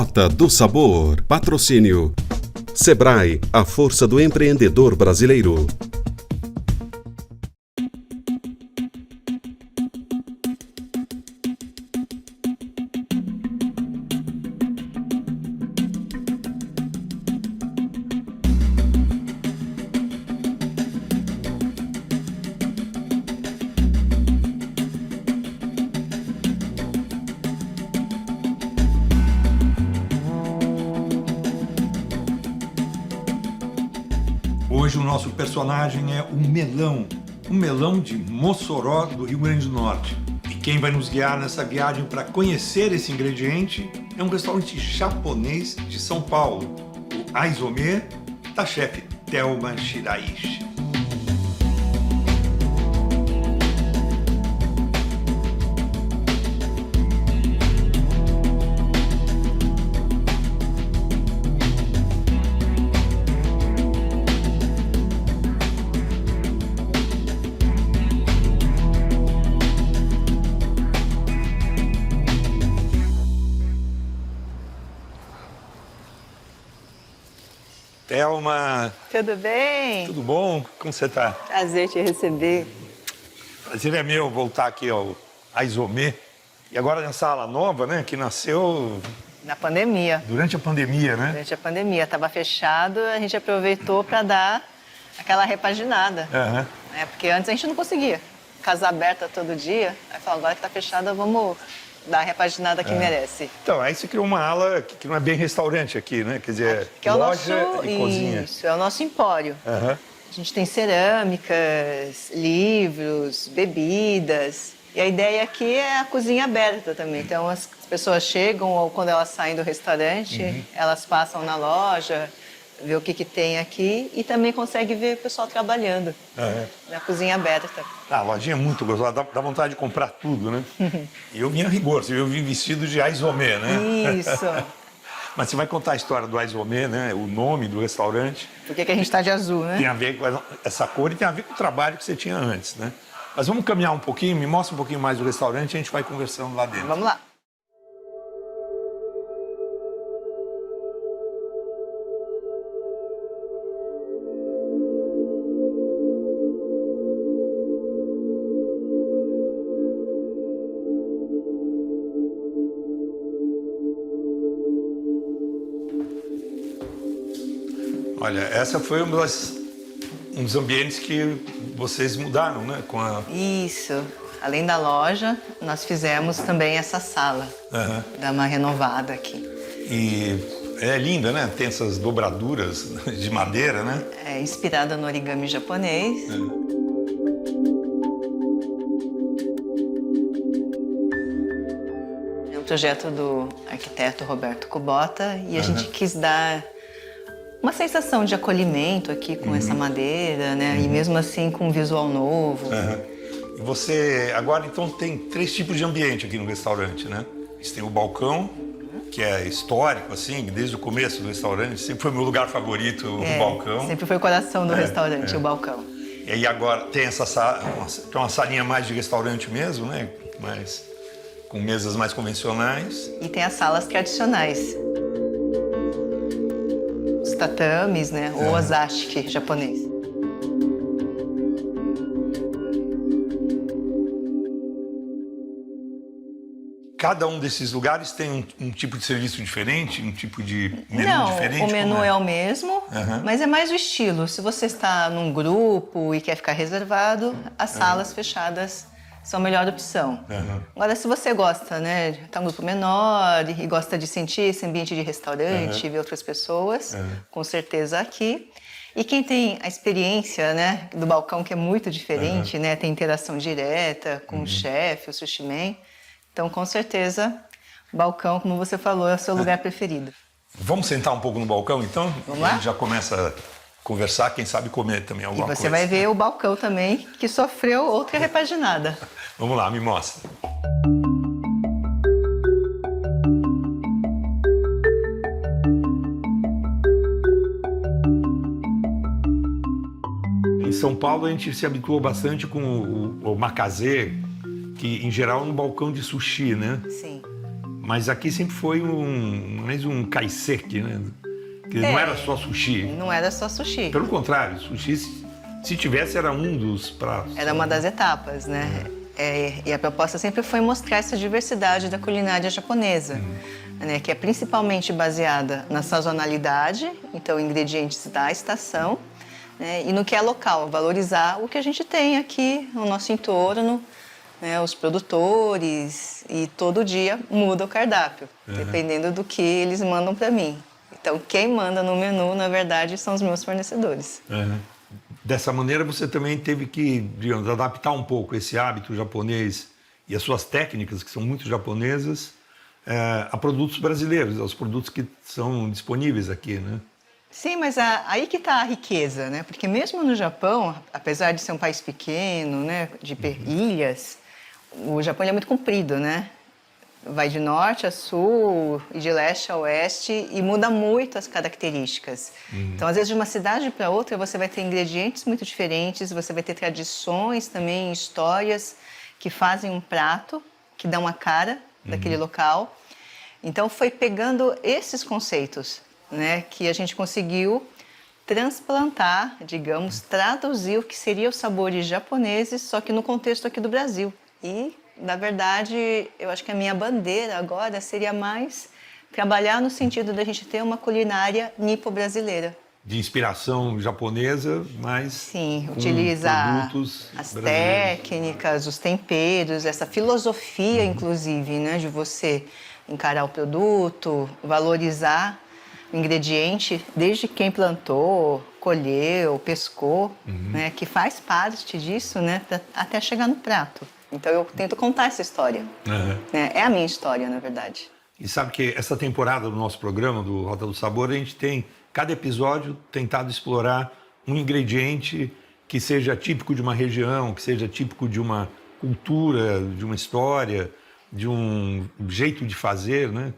Rota do Sabor. Patrocínio Sebrae, a força do empreendedor brasileiro. Hoje o nosso personagem é um melão de Mossoró, do Rio Grande do Norte. E quem vai nos guiar nessa viagem para conhecer esse ingrediente é um restaurante japonês de São Paulo, o Aizome, da chefe Thelma Shiraishi. Thelma, Tudo bem? tudo bom? Como você está? Prazer te receber. Prazer é meu voltar aqui ao Aizome. E agora nessa ala nova, né, que nasceu Na pandemia. durante a pandemia, né? Durante a pandemia. Estava fechado, a gente aproveitou para dar aquela repaginada. Aham. Né? Porque antes a gente não conseguia. Casa aberta todo dia. Aí falou, agora que está fechada, vamos dar a repaginada que merece. Então, aí você criou uma ala que não é bem restaurante aqui, né? Quer dizer, Que é o loja nosso... e cozinha. Isso, é o nosso empório. Aham. A gente tem cerâmicas, livros, bebidas. E a ideia aqui é a cozinha aberta também. Então, as pessoas chegam ou quando elas saem do restaurante, elas passam na loja, vê o que tem aqui e também consegue ver o pessoal trabalhando na cozinha aberta. Ah, a lojinha é muito gostosa, dá vontade de comprar tudo, né? E eu vim a rigor, eu vim vestido de Aizome, né? Isso. Mas você vai contar a história do Aizome, né? O nome do restaurante. Por que a gente está de azul, né? Tem a ver com essa cor e tem a ver com o trabalho que você tinha antes, né? Mas vamos caminhar um pouquinho, me mostra um pouquinho mais do restaurante e a gente vai conversando lá dentro. Vamos lá. Olha, essa foi um dos ambientes que vocês mudaram, né? Isso. Além da loja, nós fizemos também essa sala. Dar uma renovada aqui. E é linda, né? Tem essas dobraduras de madeira, né? É inspirada no origami japonês. É um projeto do arquiteto Roberto Kubota e a gente quis dar uma sensação de acolhimento aqui com essa madeira, né? E mesmo assim com um visual novo. E você, agora então, tem 3 tipos de ambiente aqui no restaurante, né? Você tem o balcão, que é histórico, assim, desde o começo do restaurante. Sempre foi meu lugar favorito, o balcão. Sempre foi o coração do restaurante, o balcão. E aí agora tem essa sala, tem uma salinha mais de restaurante mesmo, né? Mas com mesas mais convencionais. E tem as salas tradicionais. Os tatamis, né? O ozashiki japonês. Cada um desses lugares tem um tipo de serviço diferente, um tipo de menu Não, diferente? o menu como é o mesmo, mas é mais o estilo. Se você está num grupo e quer ficar reservado, as salas fechadas são a melhor opção. Agora, se você gosta, né, tá um grupo menor e gosta de sentir esse ambiente de restaurante, ver outras pessoas, com certeza aqui. E quem tem a experiência, né, do balcão, que é muito diferente, né, tem interação direta com o chefe, o sushi man. Então, com certeza, balcão, como você falou, é o seu lugar preferido. Vamos sentar um pouco no balcão, então? Vamos lá? A gente já começa a conversar, quem sabe comer também alguma E coisa. você vai ver o balcão também, que sofreu outra repaginada. Vamos lá, me mostra. Em São Paulo, a gente se habituou bastante com o makazê, que em geral é um balcão de sushi, né? Sim. Mas aqui sempre foi mais um kaiseki, né? Que não era só sushi. Não era só sushi. Pelo contrário, sushi, se tivesse, era um dos pratos. Era uma das etapas, né? E a proposta sempre foi mostrar essa diversidade da culinária japonesa, né? Que é principalmente baseada na sazonalidade, então ingredientes da estação, né? E no que é local, valorizar o que a gente tem aqui no nosso entorno, né? Os produtores, e todo dia muda o cardápio, dependendo do que eles mandam para mim. Então, quem manda no menu, na verdade, são os meus fornecedores. Dessa maneira, você também teve que, digamos, adaptar um pouco esse hábito japonês e as suas técnicas, que são muito japonesas, a produtos brasileiros, aos produtos que são disponíveis aqui, né? Sim, mas aí que está a riqueza, né? Porque mesmo no Japão, apesar de ser um país pequeno, né, de ilhas, o Japão é muito comprido, né? Vai de norte a sul e de leste a oeste e muda muito as características. Então, às vezes, de uma cidade para outra, você vai ter ingredientes muito diferentes, você vai ter tradições também, histórias que fazem um prato, que dão a cara daquele local. Então, foi pegando esses conceitos, né, que a gente conseguiu transplantar, digamos, traduzir o que seriam os sabores japoneses, só que no contexto aqui do Brasil. E, na verdade, eu acho que a minha bandeira agora seria mais trabalhar no sentido da gente ter uma culinária nipo-brasileira. De inspiração japonesa, mas sim, utilizar as técnicas, os temperos, essa filosofia, inclusive, né, de você encarar o produto, valorizar o ingrediente, desde quem plantou, colheu, pescou, né, que faz parte disso, né, até chegar no prato. Então, eu tento contar essa história. Né? É a minha história, na verdade. E sabe que essa temporada do nosso programa, do Rota do Sabor, a gente tem, cada episódio, tentado explorar um ingrediente que seja típico de uma região, que seja típico de uma cultura, de uma história, de um jeito de fazer, né?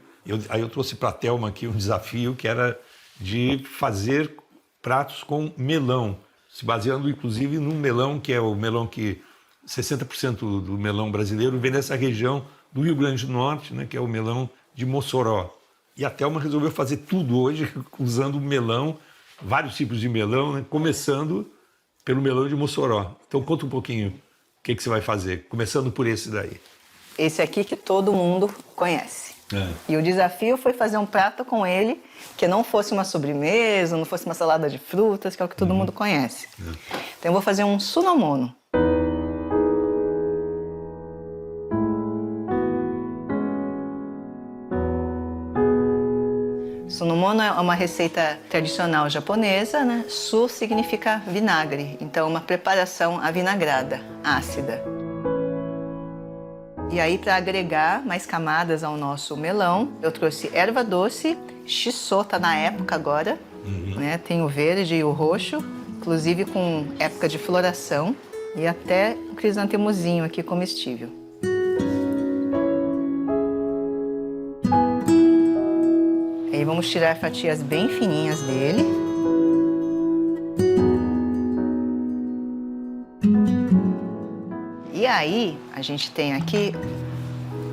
Aí eu trouxe para a Thelma aqui um desafio que era de fazer pratos com melão, se baseando, inclusive, num melão que é o melão que 60% do melão brasileiro vem dessa região do Rio Grande do Norte, né, que é o melão de Mossoró. E a Thelma resolveu fazer tudo hoje usando melão, vários tipos de melão, né, começando pelo melão de Mossoró. Então conta um pouquinho o que você vai fazer, começando por esse daí. Esse aqui que todo mundo conhece. E o desafio foi fazer um prato com ele que não fosse uma sobremesa, não fosse uma salada de frutas, que é o que todo mundo conhece. Então eu vou fazer um sunomono. Sunomono é uma receita tradicional japonesa, né? Su significa vinagre, então uma preparação avinagrada, ácida. E aí, para agregar mais camadas ao nosso melão, eu trouxe erva doce, shiso tá na época agora, né? Tem o verde e o roxo, inclusive com época de floração, e até o crisantemozinho aqui comestível. Aí vamos tirar fatias bem fininhas dele. E aí, a gente tem aqui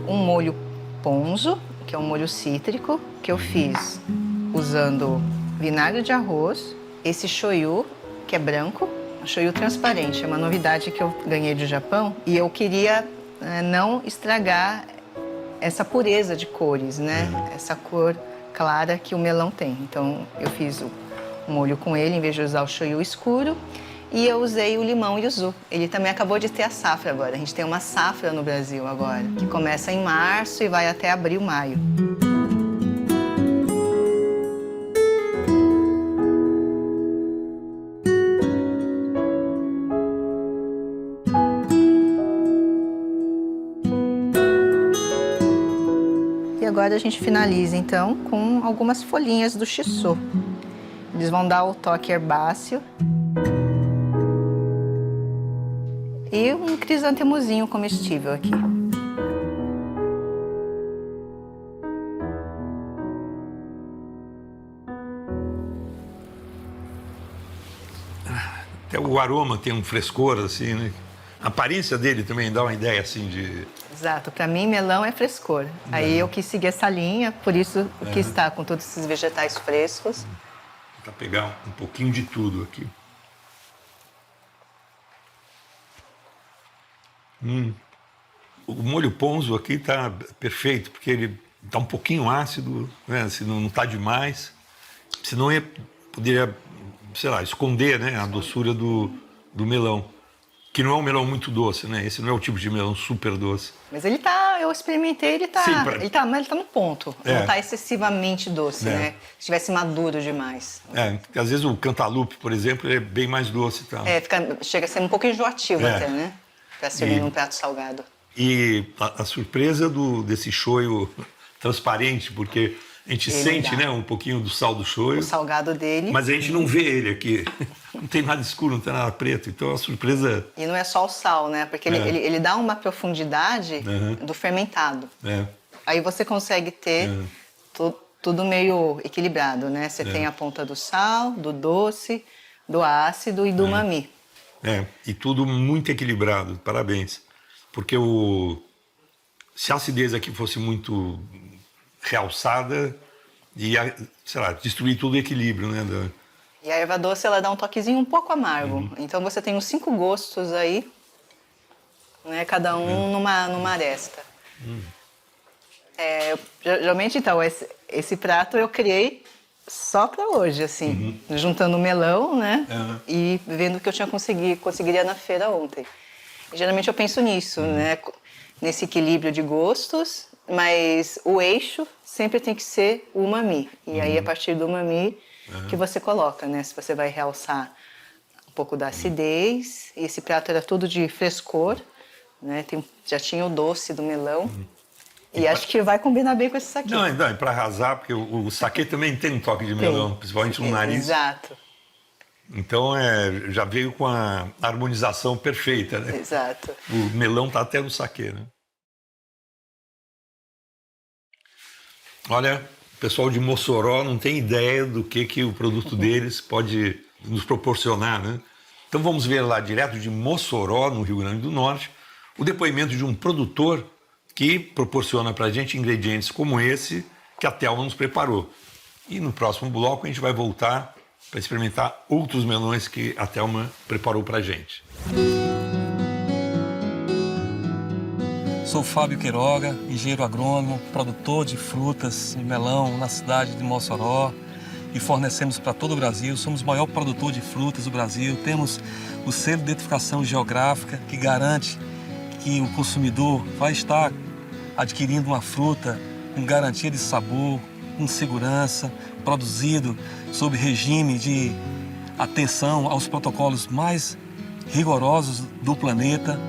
um molho ponzo, que é um molho cítrico, que eu fiz usando vinagre de arroz, esse shoyu, que é branco, shoyu transparente, é uma novidade que eu ganhei do Japão, e eu queria não estragar essa pureza de cores, né? Essa cor clara que o melão tem. Então, eu fiz o molho com ele, em vez de usar o shoyu escuro, e eu usei o limão yuzu. Ele também acabou de ter a safra agora. A gente tem uma safra no Brasil agora, que começa em março e vai até abril, maio. E agora a gente finaliza, então, com algumas folhinhas do shiso. Eles vão dar o toque herbáceo. E um crisantemozinho comestível aqui. Até o aroma tem um frescor, assim, né? A aparência dele também dá uma ideia assim de... Exato. Para mim, melão é frescor. Aí eu quis seguir essa linha, por isso eu quis estar com todos esses vegetais frescos. Vou pegar um pouquinho de tudo aqui. O molho ponzu aqui tá perfeito, porque ele tá um pouquinho ácido, né? Se não tá demais. Senão poderia, sei lá, esconder, né, a doçura do melão. Que não é um melão muito doce, né? Esse não é o tipo de melão super doce. Mas ele tá, eu experimentei, ele tá, Sim, mas ele tá no ponto. Não tá excessivamente doce, né? Se estivesse maduro demais. Porque às vezes o cantaloupe, por exemplo, ele é bem mais doce e tal. Chega a ser um pouco enjoativo até, né? Pra servir num prato salgado. E a surpresa desse shoyu transparente, porque a gente sente, né, um pouquinho do sal do shoyu. O salgado dele. Mas a gente não vê ele aqui. Não tem nada escuro, não tem nada preto. Então a surpresa... E não é só o sal, né? Porque ele dá uma profundidade do fermentado. Aí você consegue ter tudo meio equilibrado, né? Você tem a ponta do sal, do doce, do ácido e do umami. E tudo muito equilibrado. Parabéns. Porque se a acidez aqui fosse muito realçada, ia, sei lá, destruir todo o equilíbrio, né? E a erva doce, ela dá um toquezinho um pouco amargo. Então você tem os 5 gostos aí, né? Cada um numa aresta. Geralmente, então, esse prato eu criei só para hoje, assim, juntando o melão, né? E vendo o que eu conseguiria na feira ontem. E, geralmente eu penso nisso, né? Nesse equilíbrio de gostos, mas o eixo sempre tem que ser o umami. E aí, a partir do umami, que você coloca, né? Se você vai realçar um pouco da acidez. Esse prato era tudo de frescor, né? Já tinha o doce do melão. E acho que vai combinar bem com esse saquê. Não, e para arrasar, porque o saquê também tem um toque de melão, principalmente no nariz. Exato. Então já veio com a harmonização perfeita, né? Exato. O melão tá até no saquê, né? Olha, o pessoal de Mossoró não tem ideia do que o produto deles pode nos proporcionar, né? Então vamos ver lá, direto de Mossoró, no Rio Grande do Norte, o depoimento de um produtor que proporciona para a gente ingredientes como esse que a Thelma nos preparou. E no próximo bloco a gente vai voltar para experimentar outros melões que a Thelma preparou para a gente. Sou Fábio Queiroga, engenheiro agrônomo, produtor de frutas e melão na cidade de Mossoró e fornecemos para todo o Brasil. Somos o maior produtor de frutas do Brasil. Temos o selo de identificação geográfica que garante que o consumidor vai estar adquirindo uma fruta com garantia de sabor, com segurança, produzido sob regime de atenção aos protocolos mais rigorosos do planeta.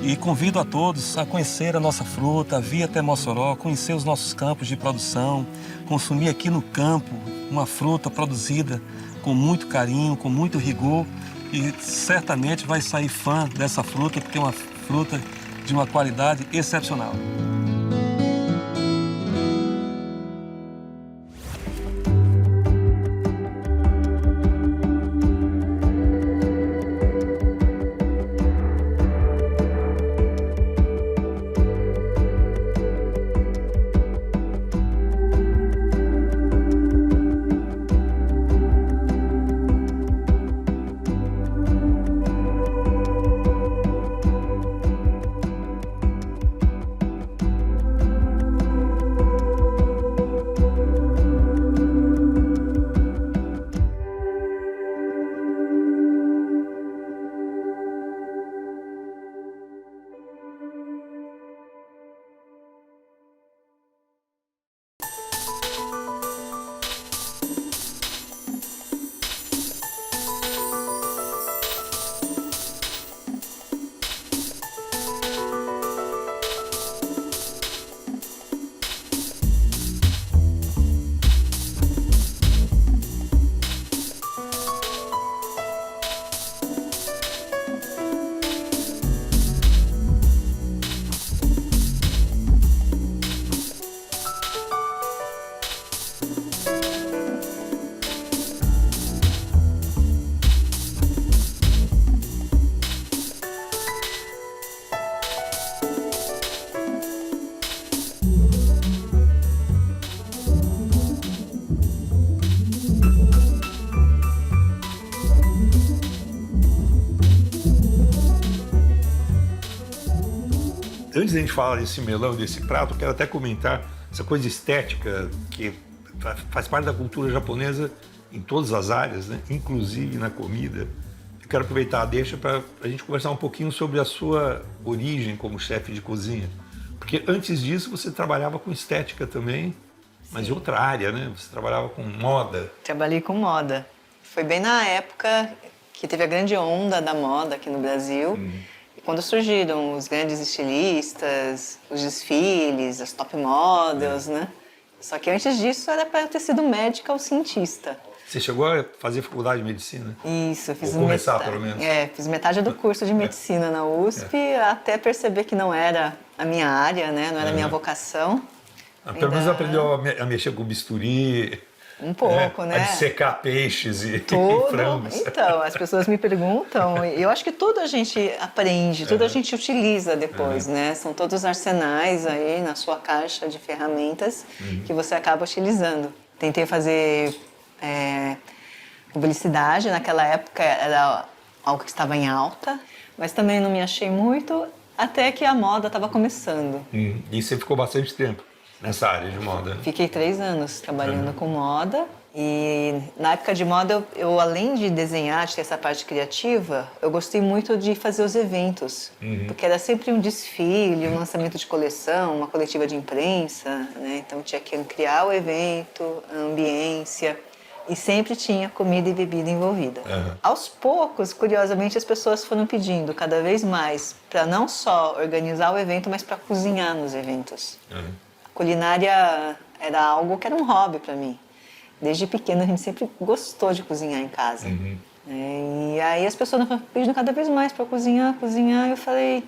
E convido a todos a conhecer a nossa fruta, a vir até Mossoró, conhecer os nossos campos de produção, consumir aqui no campo uma fruta produzida com muito carinho, com muito rigor, e certamente vai sair fã dessa fruta, porque é uma fruta de uma qualidade excepcional. antes da gente falar desse melão, desse prato, eu quero até comentar essa coisa estética que faz parte da cultura japonesa em todas as áreas, né? Inclusive na comida. Eu quero aproveitar a deixa para a gente conversar um pouquinho sobre a sua origem como chefe de cozinha. Porque antes disso você trabalhava com estética também, mas em outra área, né? Você trabalhava com moda. Trabalhei com moda. Foi bem na época que teve a grande onda da moda aqui no Brasil. E quando surgiram os grandes estilistas, os desfiles, as top models, né? Só que antes disso era para eu ter sido médica ou cientista. Você chegou a fazer faculdade de medicina? Isso, eu fiz Ou começar, pelo menos. fiz metade do curso de medicina na USP, até perceber que não era a minha área, né? Não era a minha vocação. Pelo menos aprendeu a mexer com bisturi. Um pouco, né? A dissecar peixes e Tudo. frangos. Então, as pessoas me perguntam, e eu acho que tudo a gente aprende, tudo a gente utiliza depois, né? São todos arsenais aí na sua caixa de ferramentas que você acaba utilizando. Tentei fazer publicidade, naquela época era algo que estava em alta, mas também não me achei muito, até que a moda estava começando. E você ficou bastante tempo nessa área de moda? Fiquei 3 anos trabalhando com moda. E na época de moda, eu além de desenhar, de ter essa parte criativa, eu gostei muito de fazer os eventos. Porque era sempre um desfile, um lançamento de coleção, uma coletiva de imprensa, né? Então tinha que criar o evento, a ambiência. E sempre tinha comida e bebida envolvida. Aos poucos, curiosamente, as pessoas foram pedindo cada vez mais para não só organizar o evento, mas para cozinhar nos eventos. Culinária era algo que era um hobby para mim. Desde pequena a gente sempre gostou de cozinhar em casa. E aí as pessoas foram pedindo cada vez mais para cozinhar. Eu falei,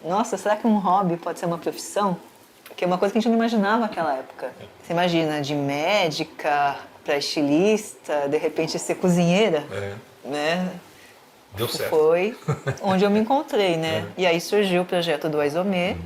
nossa, será que um hobby pode ser uma profissão? Porque é uma coisa que a gente não imaginava naquela época. Você imagina, de médica para estilista, de repente ser cozinheira, né? Deu certo. Foi onde eu me encontrei, né? E aí surgiu o projeto do Aizomê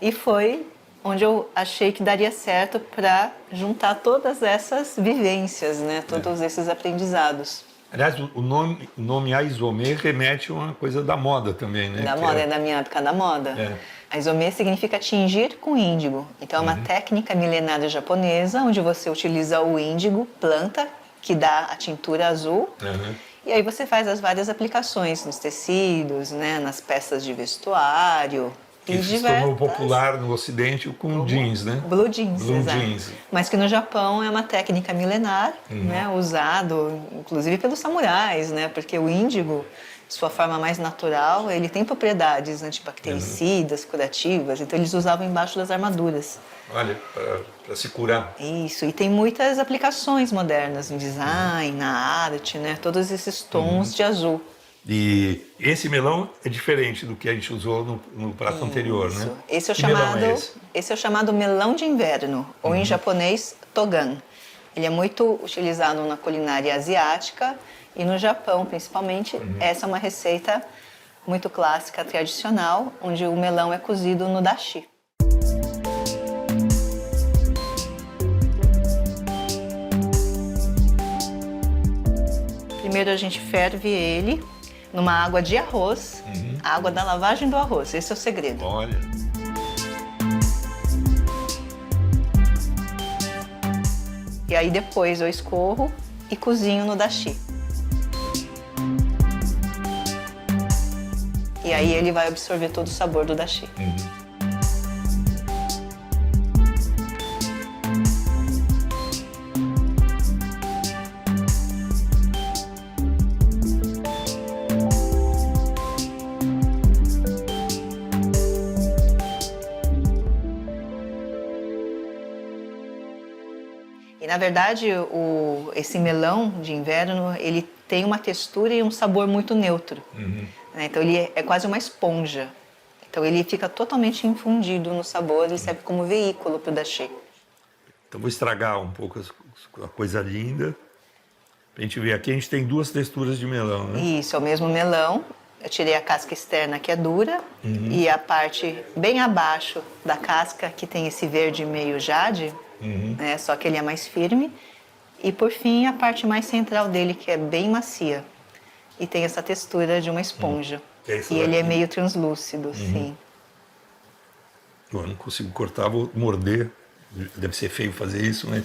e foi onde eu achei que daria certo para juntar todas essas vivências, né? Todos esses aprendizados. Aliás, o nome Aizomê remete a uma coisa da moda também, né? Da moda, é da minha época da moda. Aizomê significa tingir com índigo. Então é uma técnica milenária japonesa, onde você utiliza o índigo, planta, que dá a tintura azul. E aí você faz as várias aplicações nos tecidos, né? Nas peças de vestuário. Que se tornou popular no Ocidente com jeans, né? Blue jeans, Blue exato. jeans. Mas que no Japão é uma técnica milenar, né? Usado, inclusive, pelos samurais, né? Porque o índigo, de sua forma mais natural, ele tem propriedades antibactericidas, curativas. Então, eles usavam embaixo das armaduras. Olha, para se curar. Isso, e tem muitas aplicações modernas no design, na arte, né? Todos esses tons de azul. E esse melão é diferente do que a gente usou no prato anterior, né? Esse é o Que melão chamado, é esse? esse é o chamado melão de inverno, ou em japonês, togan. Ele é muito utilizado na culinária asiática e no Japão, principalmente. Essa é uma receita muito clássica, tradicional, onde o melão é cozido no dashi. Primeiro a gente ferve ele numa água de arroz, a água da lavagem do arroz. Esse é o segredo. Olha. E aí depois eu escorro e cozinho no dashi. E aí ele vai absorver todo o sabor do dashi. E, na verdade, esse melão de inverno, ele tem uma textura e um sabor muito neutro. Né? Então, ele é quase uma esponja. Então, ele fica totalmente infundido no sabor e serve como veículo para o dashi. Então, vou estragar um pouco a coisa linda. Pra gente ver, aqui a gente tem 2 texturas de melão, né? Isso, é o mesmo melão. Eu tirei a casca externa, que é dura, e a parte bem abaixo da casca, que tem esse verde meio jade, né? Só que ele é mais firme. E, por fim, a parte mais central dele, que é bem macia. E tem essa textura de uma esponja. Que é isso e ele é daqui. meio translúcido, sim. Eu não consigo cortar, vou morder. Deve ser feio fazer isso, mas...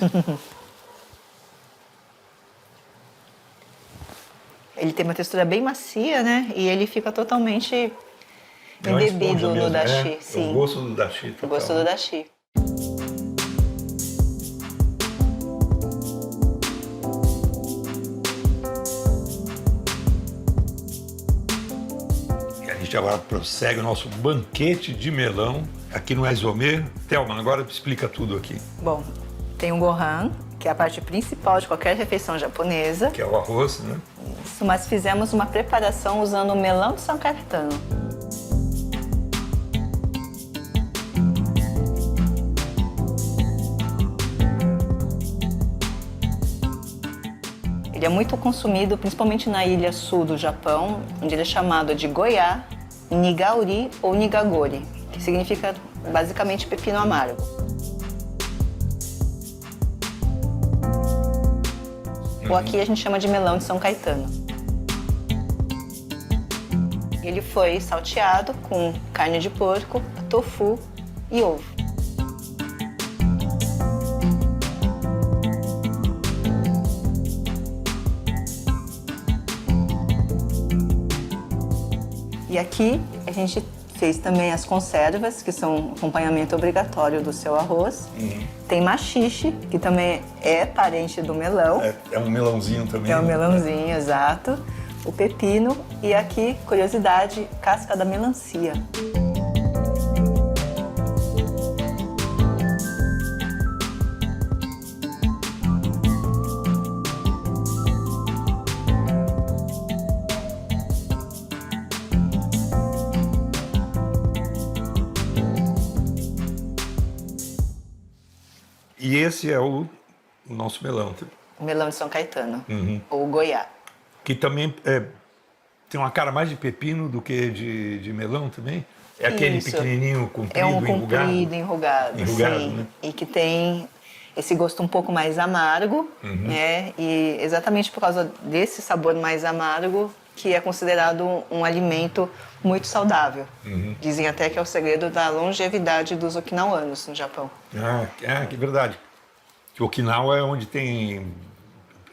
Ele tem uma textura bem macia, né? E ele fica totalmente É uma esponja embebido no mesmo, dashi. É Sim, o gosto do dashi. o Total. gosto do dashi. E a gente agora prossegue o nosso banquete de melão aqui no Aizome. Thelma, agora explica tudo aqui. Bom, tem o gohan, que é a parte principal de qualquer refeição japonesa. Que é o arroz, né? Isso, mas fizemos uma preparação usando o melão de São Caetano. Ele é muito consumido, principalmente na ilha sul do Japão, onde ele é chamado de goiá, nigauri ou nigagori, que significa basicamente pepino amargo. Ou aqui a gente chama de melão de São Caetano. Ele foi salteado com carne de porco, tofu e ovo. E aqui a gente fez também as conservas, que são um acompanhamento obrigatório do seu arroz. Tem maxixe, que também é parente do melão. É um melãozinho também. É o melãozinho, exato. O pepino e aqui, curiosidade, casca da melancia. E esse é o nosso melão, O melão de São Caetano, ou goiá. que também tem uma cara mais de pepino do que de melão também. É aquele Isso. pequenininho, comprido, É um enrugado. comprido, enrugado, Enrugado, sim. né? E que tem esse gosto um pouco mais amargo, né? E exatamente por causa desse sabor mais amargo que é considerado um alimento muito saudável. Dizem até que é o segredo da longevidade dos okinawanos no Japão. Que verdade. Que Okinawa é onde tem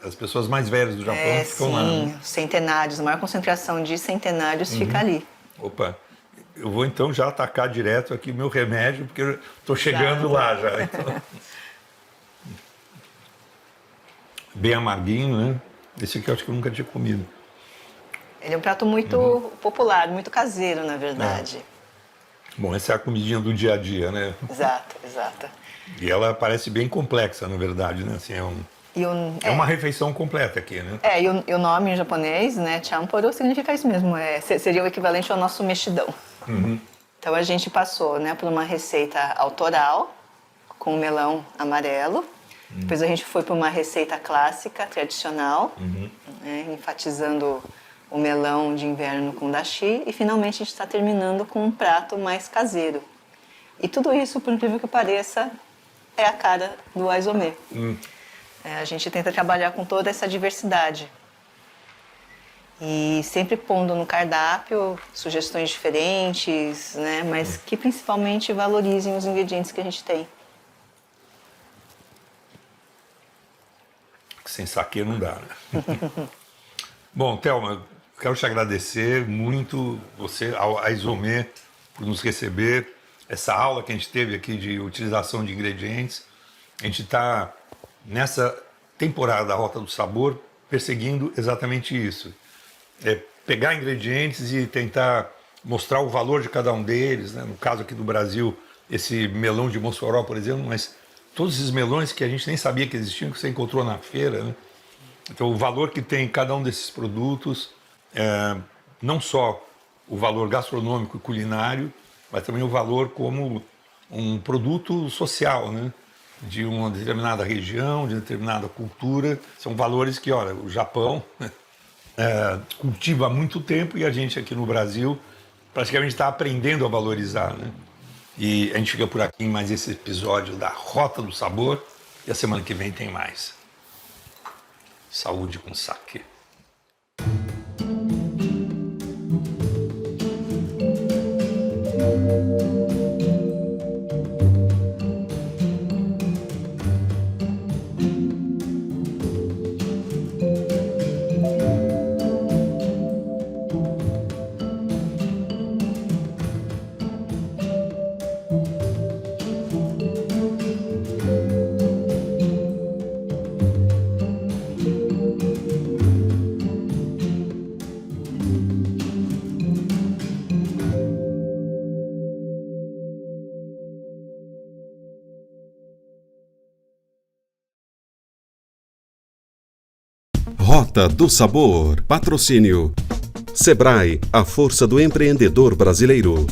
as pessoas mais velhas do Japão ficam lá. Sim, Né? centenários, a maior concentração de centenários fica ali. Opa, eu vou então já atacar direto aqui meu remédio, porque eu estou chegando lá já. Então. Bem amarguinho, né? Esse aqui eu acho que eu nunca tinha comido. Ele é um prato muito popular, muito caseiro, na verdade. Bom, essa é a comidinha do dia a dia, né? Exato, exato. E ela parece bem complexa, na verdade, né? Assim, é uma refeição completa aqui, né? E o nome em japonês, né, champuru, significa isso mesmo, seria o equivalente ao nosso mexidão. Então a gente passou, né, por uma receita autoral, com melão amarelo, depois a gente foi para uma receita clássica, tradicional, né, enfatizando o melão de inverno com dashi, e finalmente a gente está terminando com um prato mais caseiro. E tudo isso, por incrível que pareça, é a cara do Aizome. A gente tenta trabalhar com toda essa diversidade. E sempre pondo no cardápio sugestões diferentes, né? Mas que principalmente valorizem os ingredientes que a gente tem. Sem saque não dá, né? Bom, Thelma, quero te agradecer muito, você, ao Aizome, por nos receber. Essa aula que a gente teve aqui de utilização de ingredientes. A gente está, nessa temporada da Rota do Sabor, perseguindo exatamente isso. Pegar ingredientes e tentar mostrar o valor de cada um deles, né? No caso aqui do Brasil, esse melão de Mossoró, por exemplo, mas todos esses melões que a gente nem sabia que existiam, que você encontrou na feira, né? Então, o valor que tem cada um desses produtos, não só o valor gastronômico e culinário, mas também o valor como um produto social, né? De uma determinada região, de determinada cultura. São valores que, olha, o Japão cultiva há muito tempo e a gente aqui no Brasil praticamente está aprendendo a valorizar, né? E a gente fica por aqui em mais esse episódio da Rota do Sabor e a semana que vem tem mais. Saúde com saque. Rota do Sabor. Patrocínio Sebrae, a força do empreendedor brasileiro.